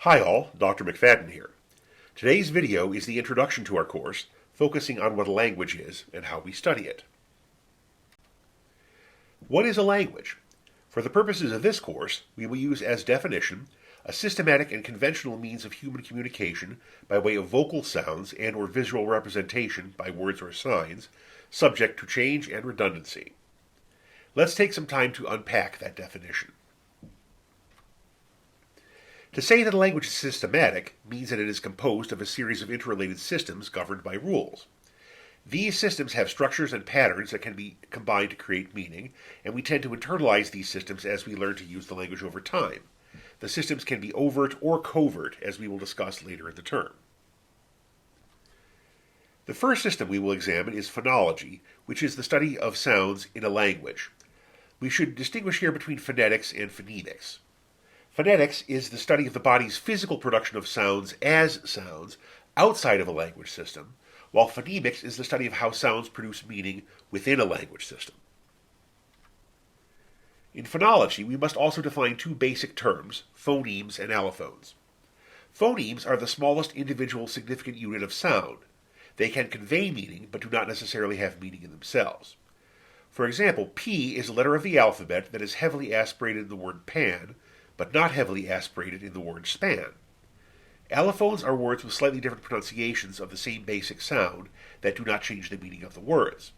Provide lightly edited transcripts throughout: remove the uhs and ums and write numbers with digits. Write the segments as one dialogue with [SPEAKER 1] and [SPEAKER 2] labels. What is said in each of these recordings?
[SPEAKER 1] Hi all, Dr. McFadden here. Today's video is the introduction to our course, focusing on what a language is and how we study it. What is a language? For the purposes of this course, we will use as definition a systematic and conventional means of human communication by way of vocal sounds and or visual representation by words or signs, subject to change and redundancy. Let's take some time to unpack that definition. To say that a language is systematic means that it is composed of a series of interrelated systems governed by rules. These systems have structures and patterns that can be combined to create meaning, and we tend to internalize these systems as we learn to use the language over time. The systems can be overt or covert, as we will discuss later in the term. The first system we will examine is phonology, which is the study of sounds in a language. We should distinguish here between phonetics and phonemics. Phonetics is the study of the body's physical production of sounds as sounds outside of a language system, while phonemics is the study of how sounds produce meaning within a language system. In phonology, we must also define two basic terms, phonemes and allophones. Phonemes are the smallest individual significant unit of sound. They can convey meaning, but do not necessarily have meaning in themselves. For example, P is a letter of the alphabet that is heavily aspirated in the word pan, but not heavily aspirated in the word span. Allophones are words with slightly different pronunciations of the same basic sound that do not change the meaning of the words.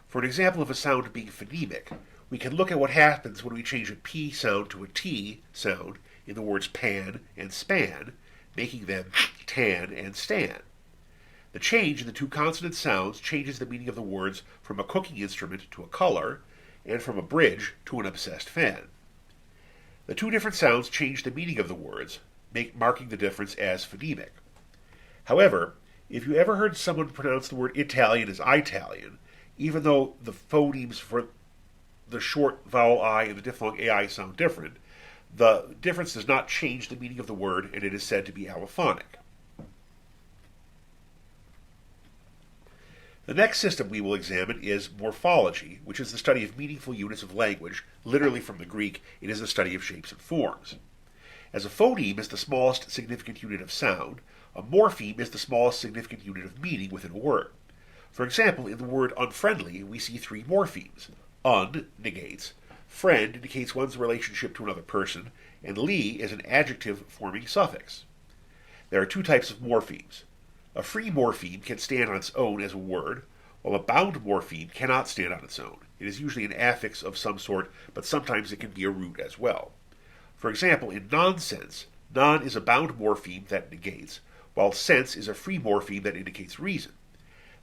[SPEAKER 1] For an example of a sound being phonemic, we can look at what happens when we change a P sound to a T sound in the words pan and span, making them tan and stan. The change in the two consonant sounds changes the meaning of the words from a cooking instrument to a color, and from a bridge to an obsessed fan. The two different sounds change the meaning of the words, marking the difference as phonemic. However, if you ever heard someone pronounce the word Italian as Italian, even though the phonemes for the short vowel I and the diphthong AI sound different, the difference does not change the meaning of the word, and it is said to be allophonic. The next system we will examine is morphology, which is the study of meaningful units of language. Literally from the Greek, it is the study of shapes and forms. As a phoneme is the smallest significant unit of sound, a morpheme is the smallest significant unit of meaning within a word. For example, in the word unfriendly, we see three morphemes. Un negates, friend indicates one's relationship to another person, and li is an adjective forming suffix. There are two types of morphemes. A free morpheme can stand on its own as a word, while a bound morpheme cannot stand on its own. It is usually an affix of some sort, but sometimes it can be a root as well. For example, in nonsense, non is a bound morpheme that negates, while sense is a free morpheme that indicates reason.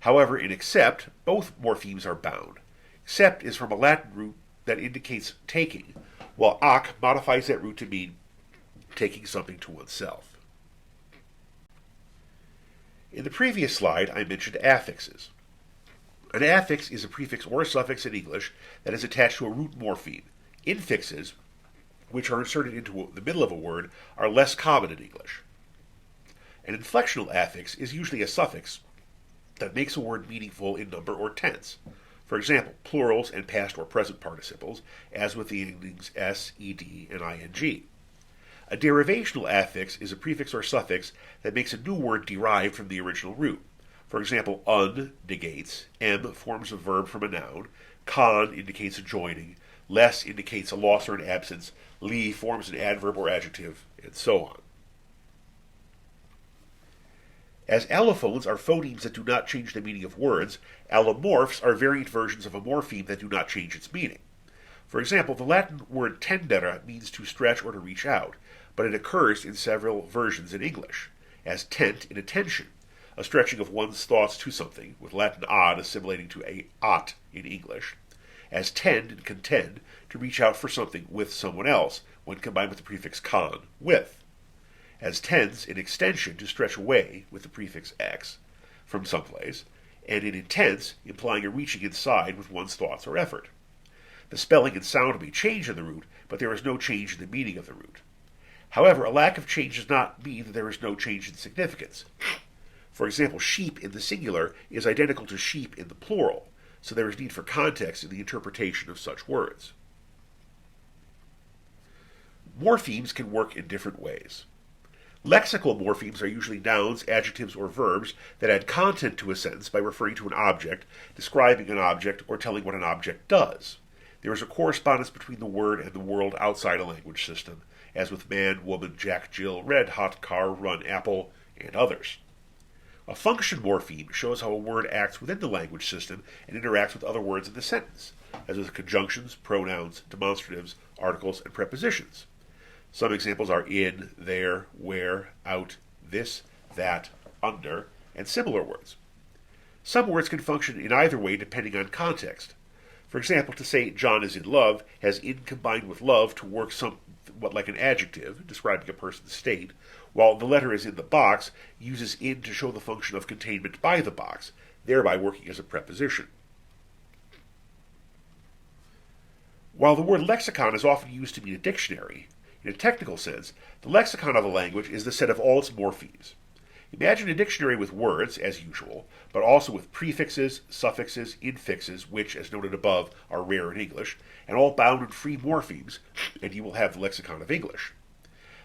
[SPEAKER 1] However, in accept, both morphemes are bound. Accept is from a Latin root that indicates taking, while ac modifies that root to mean taking something to oneself. In the previous slide, I mentioned affixes. An affix is a prefix or a suffix in English that is attached to a root morpheme. Infixes, which are inserted into the middle of a word, are less common in English. An inflectional affix is usually a suffix that makes a word meaningful in number or tense. For example, plurals and past or present participles, as with the endings s, ed, and ing. A derivational affix is a prefix or suffix that makes a new word derived from the original root. For example, un negates, m forms a verb from a noun, con indicates a joining, less indicates a loss or an absence, li forms an adverb or adjective, and so on. As allophones are phonemes that do not change the meaning of words, allomorphs are variant versions of a morpheme that do not change its meaning. For example, the Latin word tendere means to stretch or to reach out, but it occurs in several versions in English, as tent in attention, a stretching of one's thoughts to something, with Latin ad assimilating to a at in English, as tend in contend, to reach out for something with someone else, when combined with the prefix con, with, as tends in extension to stretch away with the prefix x from someplace, and in intense, implying a reaching inside with one's thoughts or effort. The spelling and sound may change in the root, but there is no change in the meaning of the root. However, a lack of change does not mean that there is no change in significance. For example, sheep in the singular is identical to sheep in the plural, so there is need for context in the interpretation of such words. Morphemes can work in different ways. Lexical morphemes are usually nouns, adjectives, or verbs that add content to a sentence by referring to an object, describing an object, or telling what an object does. There is a correspondence between the word and the world outside a language system, as with man, woman, Jack, Jill, red, hot, car, run, apple, and others. A function morpheme shows how a word acts within the language system and interacts with other words in the sentence, as with conjunctions, pronouns, demonstratives, articles, and prepositions. Some examples are in, there, where, out, this, that, under, and similar words. Some words can function in either way depending on context. For example, to say John is in love has in combined with love to work somewhat like an adjective, describing a person's state, while the letter is in the box uses in to show the function of containment by the box, thereby working as a preposition. While the word lexicon is often used to mean a dictionary, in a technical sense, the lexicon of a language is the set of all its morphemes. Imagine a dictionary with words, as usual, but also with prefixes, suffixes, infixes, which, as noted above, are rare in English, and all bound in free morphemes, and you will have the lexicon of English.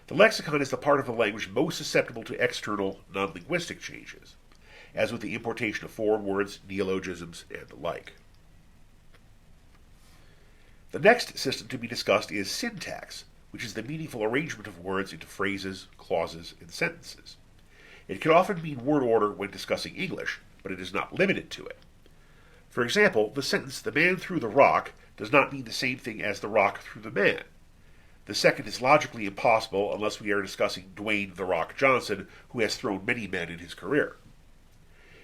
[SPEAKER 1] The lexicon is the part of the language most susceptible to external, non-linguistic changes, as with the importation of foreign words, neologisms, and the like. The next system to be discussed is syntax, which is the meaningful arrangement of words into phrases, clauses, and sentences. It can often mean word order when discussing English, but it is not limited to it. For example, the sentence, "the man threw the rock," does not mean the same thing as "the rock threw the man." The second is logically impossible unless we are discussing Dwayne "the Rock" Johnson, who has thrown many men in his career.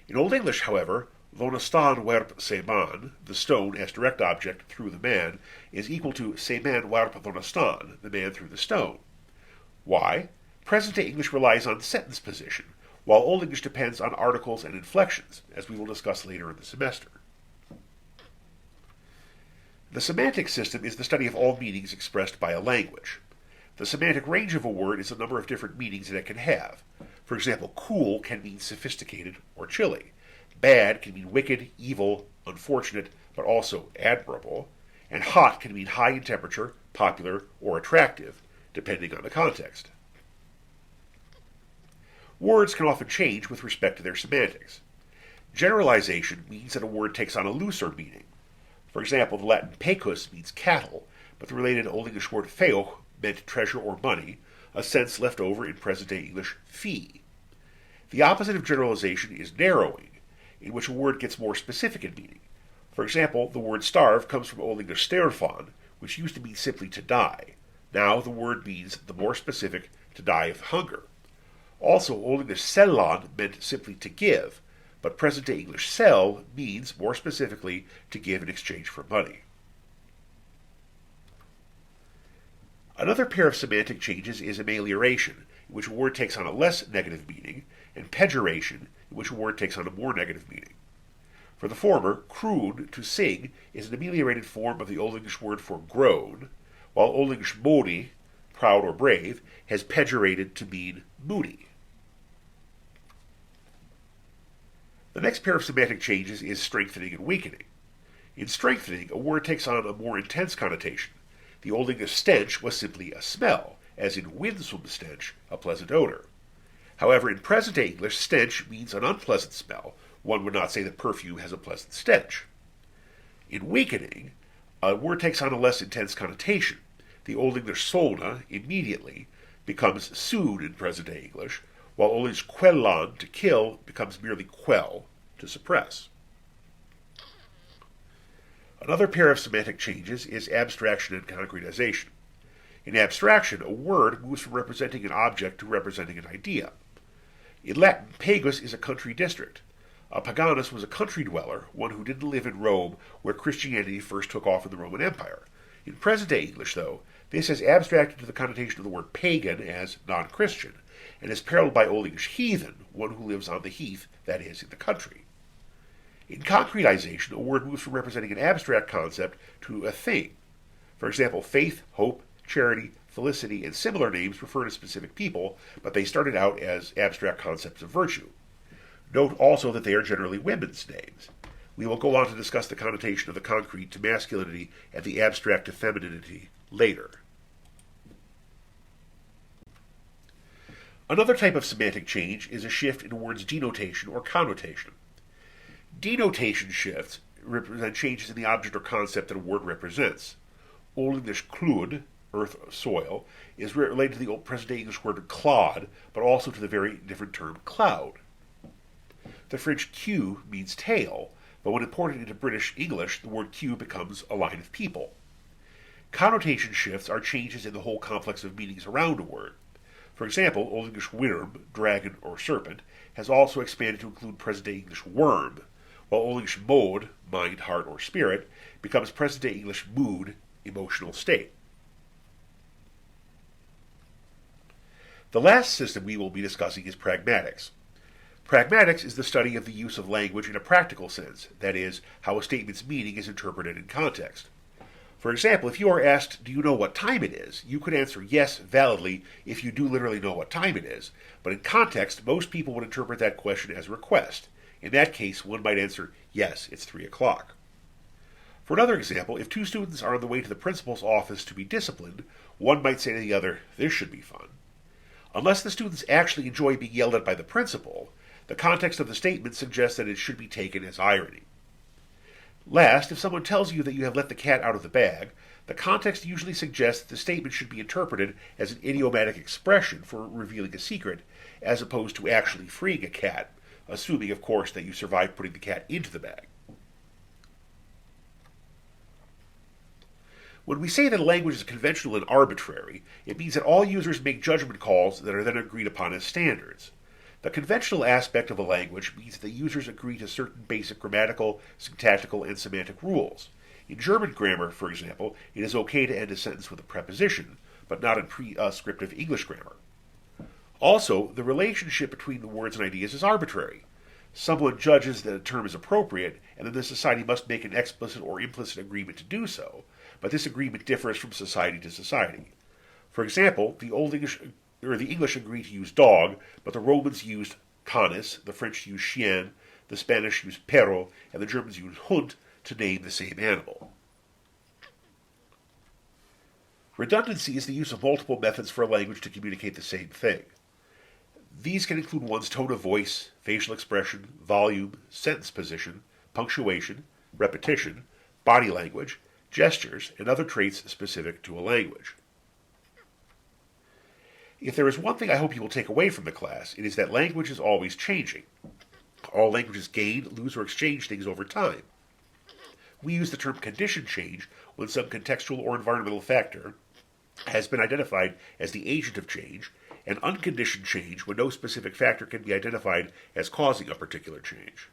[SPEAKER 1] In Old English, however, "Ddonastan werp se man," the stone as direct object through the man, is equal to "se man werp Ddonastan," the man threw the stone. Why? Present-day English relies on sentence position, while Old English depends on articles and inflections, as we will discuss later in the semester. The semantic system is the study of all meanings expressed by a language. The semantic range of a word is the number of different meanings that it can have. For example, cool can mean sophisticated or chilly. Bad can mean wicked, evil, unfortunate, but also admirable. And hot can mean high in temperature, popular, or attractive, depending on the context. Words can often change with respect to their semantics. Generalization means that a word takes on a looser meaning. For example, the Latin pecus means cattle, but the related Old English word feuch meant treasure or money, a sense left over in present-day English fee. The opposite of generalization is narrowing, in which a word gets more specific in meaning. For example, the word starve comes from Old English sterfan, which used to mean simply to die. Now the word means the more specific to die of hunger. Also, Old English sellan meant simply to give, but present-day English sell means, more specifically, to give in exchange for money. Another pair of semantic changes is amelioration, in which a word takes on a less negative meaning, and pejoration, in which a word takes on a more negative meaning. For the former, croon, to sing, is an ameliorated form of the Old English word for groan, while Old English moody, proud or brave, has pejorated to mean moody. The next pair of semantic changes is strengthening and weakening. In strengthening, a word takes on a more intense connotation. The Old English stench was simply a smell, as in winsome stench, a pleasant odor. However, in present-day English, stench means an unpleasant smell. One would not say that perfume has a pleasant stench. In weakening, a word takes on a less intense connotation. The Old English solna, immediately, becomes soon in present-day English, while Old English quellan, to kill, becomes merely quell, to suppress. Another pair of semantic changes is abstraction and concretization. In abstraction, a word moves from representing an object to representing an idea. In Latin, pagus is a country district. A paganus was a country dweller, one who didn't live in Rome, where Christianity first took off in the Roman Empire. In present-day English, though, this has abstracted to the connotation of the word pagan as non-Christian, and is paralleled by Old English heathen, one who lives on the heath, that is, in the country. In concretization, a word moves from representing an abstract concept to a thing. For example, faith, hope, charity, felicity, and similar names refer to specific people, but they started out as abstract concepts of virtue. Note also that they are generally women's names. We will go on to discuss the connotation of the concrete to masculinity and the abstract to femininity later. Another type of semantic change is a shift in a word's denotation or connotation. Denotation shifts represent changes in the object or concept that a word represents. Old English clwyd, earth, soil, is related to the old present-day English word clod, but also to the very different term cloud. The French queue means tail, but when imported into British English, the word queue becomes a line of people. Connotation shifts are changes in the whole complex of meanings around a word. For example, Old English wyrm, dragon or serpent, has also expanded to include present-day English worm, while Old English mod, mind, heart, or spirit, becomes present-day English mood, emotional state. The last system we will be discussing is pragmatics. Pragmatics is the study of the use of language in a practical sense, that is, how a statement's meaning is interpreted in context. For example, if you are asked, do you know what time it is? You could answer yes validly if you do literally know what time it is, but in context, most people would interpret that question as a request. In that case, one might answer, yes, it's 3 o'clock. For another example, if two students are on the way to the principal's office to be disciplined, one might say to the other, this should be fun. Unless the students actually enjoy being yelled at by the principal, the context of the statement suggests that it should be taken as irony. Last, if someone tells you that you have let the cat out of the bag, the context usually suggests that the statement should be interpreted as an idiomatic expression for revealing a secret, as opposed to actually freeing a cat, assuming, of course, that you survived putting the cat into the bag. When we say that a language is conventional and arbitrary, it means that all users make judgment calls that are then agreed upon as standards. The conventional aspect of a language means that the users agree to certain basic grammatical, syntactical, and semantic rules. In German grammar, for example, it is okay to end a sentence with a preposition, but not in prescriptive English grammar. Also, the relationship between the words and ideas is arbitrary. Someone judges that a term is appropriate, and then the society must make an explicit or implicit agreement to do so, but this agreement differs from society to society. For example, the English agreed to use dog, but the Romans used canis, the French used chien, the Spanish used perro, and the Germans used hund to name the same animal. Redundancy is the use of multiple methods for a language to communicate the same thing. These can include one's tone of voice, facial expression, volume, sentence position, punctuation, repetition, body language, gestures, and other traits specific to a language. If there is one thing I hope you will take away from the class, it is that language is always changing. All languages gain, lose, or exchange things over time. We use the term condition change when some contextual or environmental factor has been identified as the agent of change, and unconditioned change when no specific factor can be identified as causing a particular change.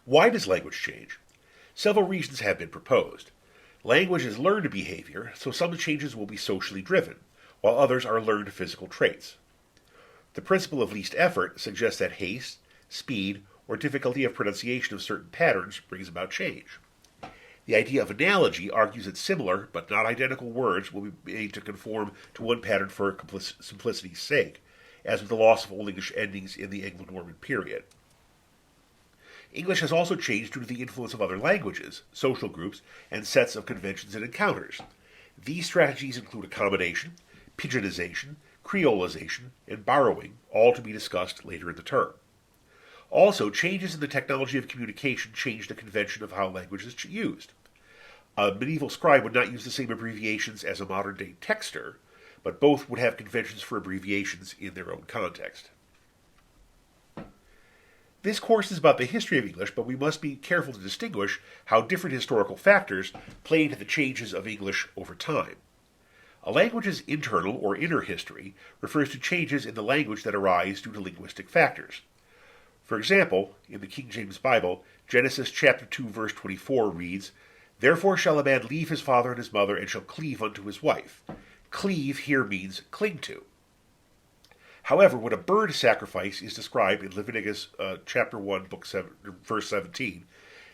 [SPEAKER 1] Why does language change? Several reasons have been proposed. Language is learned behavior, so some changes will be socially driven, while others are learned physical traits. The principle of least effort suggests that haste, speed, or difficulty of pronunciation of certain patterns brings about change. The idea of analogy argues that similar, but not identical words will be made to conform to one pattern for simplicity's sake, as with the loss of Old English endings in the Anglo-Norman period. English has also changed due to the influence of other languages, social groups, and sets of conventions and encounters. These strategies include accommodation, pidginization, creolization, and borrowing, all to be discussed later in the term. Also, changes in the technology of communication changed the convention of how language is used. A medieval scribe would not use the same abbreviations as a modern-day texter, but both would have conventions for abbreviations in their own context. This course is about the history of English, but we must be careful to distinguish how different historical factors play into the changes of English over time. A language's internal or inner history refers to changes in the language that arise due to linguistic factors. For example, in the King James Bible, Genesis chapter 2, verse 24 reads, "Therefore shall a man leave his father and his mother, and shall cleave unto his wife." Cleave here means cling to. However, when a bird sacrifice is described in Leviticus chapter 1, book 7, verse 17,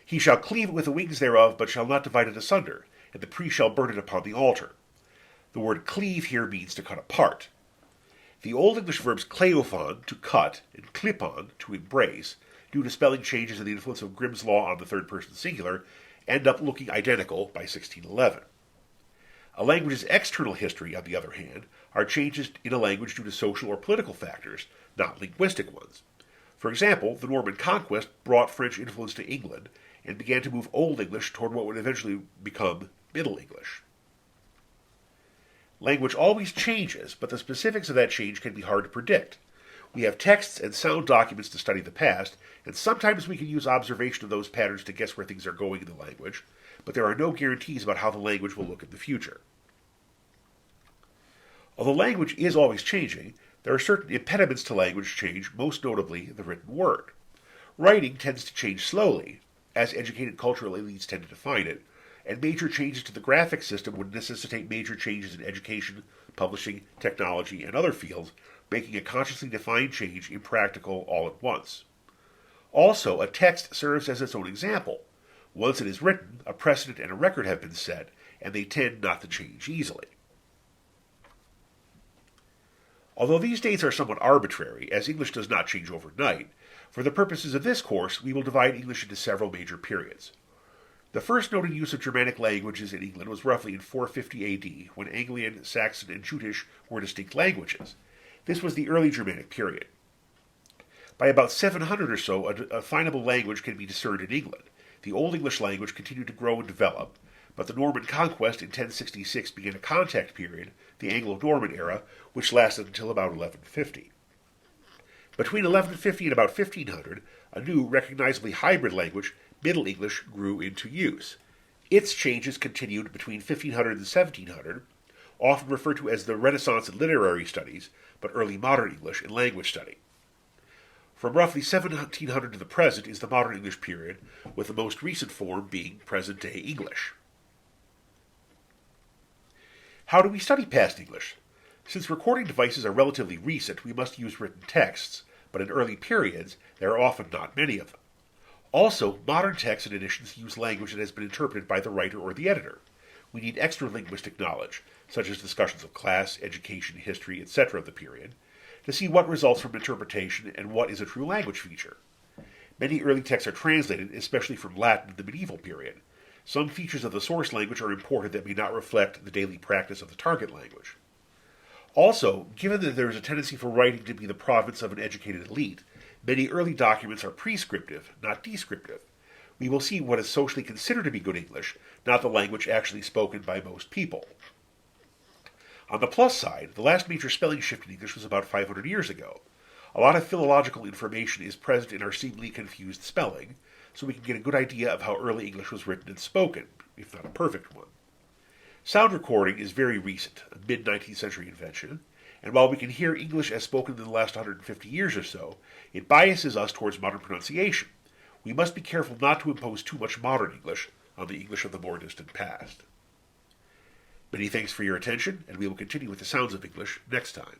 [SPEAKER 1] "He shall cleave it with the wings thereof, but shall not divide it asunder, and the priest shall burn it upon the altar." The word cleave here means to cut apart. The Old English verbs kleophon, to cut, and klipon, to embrace, due to spelling changes and the influence of Grimm's law on the third person singular, end up looking identical by 1611. A language's external history, on the other hand, are changes in a language due to social or political factors, not linguistic ones. For example, the Norman conquest brought French influence to England and began to move Old English toward what would eventually become Middle English. Language always changes, but the specifics of that change can be hard to predict. We have texts and sound documents to study the past, and sometimes we can use observation of those patterns to guess where things are going in the language, but there are no guarantees about how the language will look in the future. Although language is always changing, there are certain impediments to language change, most notably the written word. Writing tends to change slowly, as educated cultural elites tend to define it, and major changes to the graphic system would necessitate major changes in education, publishing, technology, and other fields, making a consciously defined change impractical all at once. Also, a text serves as its own example. Once it is written, a precedent and a record have been set, and they tend not to change easily. Although these dates are somewhat arbitrary, as English does not change overnight, for the purposes of this course we will divide English into several major periods. The first noted use of Germanic languages in England was roughly in 450 AD, when Anglian, Saxon, and Jutish were distinct languages. This was the early Germanic period. By about 700 or so, a definable language can be discerned in England. The Old English language continued to grow and develop, but the Norman conquest in 1066 began a contact period, the Anglo-Norman era, which lasted until about 1150. Between 1150 and about 1500, a new, recognizably hybrid language, Middle English, grew into use. Its changes continued between 1500 and 1700, often referred to as the Renaissance in literary studies, but early modern English in language study. From roughly 1700 to the present is the modern English period, with the most recent form being present-day English. How do we study past English? Since recording devices are relatively recent, we must use written texts, but in early periods, there are often not many of them. Also, modern texts and editions use language that has been interpreted by the writer or the editor. We need extra linguistic knowledge, such as discussions of class, education, history, etc. of the period, to see what results from interpretation and what is a true language feature. Many early texts are translated, especially from Latin in the medieval period. Some features of the source language are imported that may not reflect the daily practice of the target language. Also, given that there is a tendency for writing to be the province of an educated elite, many early documents are prescriptive, not descriptive. We will see what is socially considered to be good English, not the language actually spoken by most people. On the plus side, the last major spelling shift in English was about 500 years ago. A lot of philological information is present in our seemingly confused spelling, so we can get a good idea of how early English was written and spoken, if not a perfect one. Sound recording is very recent, a mid-19th century invention, and while we can hear English as spoken in the last 150 years or so, it biases us towards modern pronunciation. We must be careful not to impose too much modern English on the English of the more distant past. Many thanks for your attention, and we will continue with the sounds of English next time.